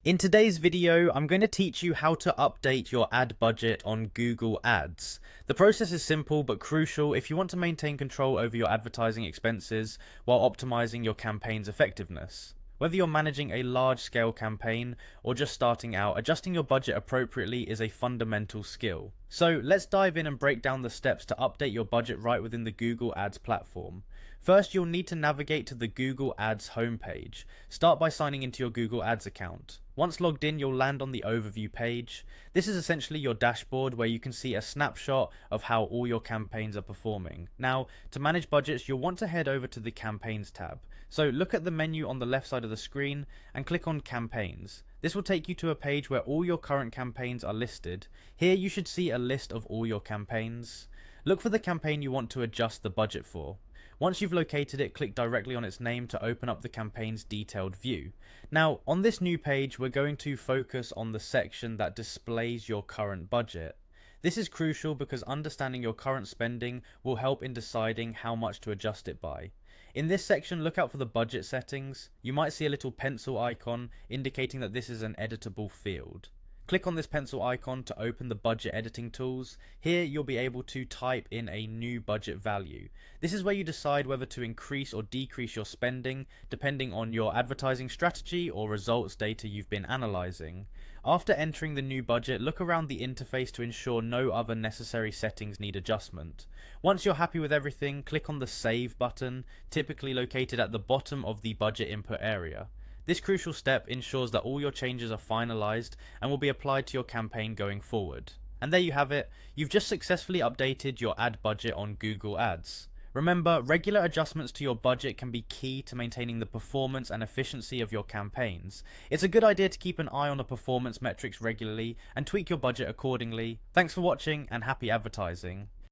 In today's video, I'm going to teach you how to update your ad budget on Google Ads. The process is simple but crucial if you want to maintain control over your advertising expenses while optimizing your campaign's effectiveness. Whether you're managing a large-scale campaign or just starting out, adjusting your budget appropriately is a fundamental skill. So let's dive in and break down the steps to update your budget right within the Google Ads platform. First, you'll need to navigate to the Google Ads homepage. Start by signing into your Google Ads account. Once logged in, you'll land on the overview page. This is essentially your dashboard where you can see a snapshot of how all your campaigns are performing. Now, to manage budgets, you'll want to head over to the Campaigns tab. So look at the menu on the left side of the screen and click on Campaigns. This will take you to a page where all your current campaigns are listed. Here you should see a list of all your campaigns. Look for the campaign you want to adjust the budget for. Once you've located it, click directly on its name to open up the campaign's detailed view. Now, on this new page, we're going to focus on the section that displays your current budget. This is crucial because understanding your current spending will help in deciding how much to adjust it by. In this section, look out for the budget settings. You might see a little pencil icon indicating that this is an editable field. Click on this pencil icon to open the budget editing tools. Here you'll be able to type in a new budget value. This is where you decide whether to increase or decrease your spending depending on your advertising strategy or results data you've been analyzing. After entering the new budget, look around the interface to ensure no other necessary settings need adjustment. Once you're happy with everything, click on the Save button, typically located at the bottom of the budget input area. This crucial step ensures that all your changes are finalized and will be applied to your campaign going forward. And there you have it, you've just successfully updated your ad budget on Google Ads. Remember, regular adjustments to your budget can be key to maintaining the performance and efficiency of your campaigns. It's a good idea to keep an eye on the performance metrics regularly and tweak your budget accordingly. Thanks for watching and happy advertising.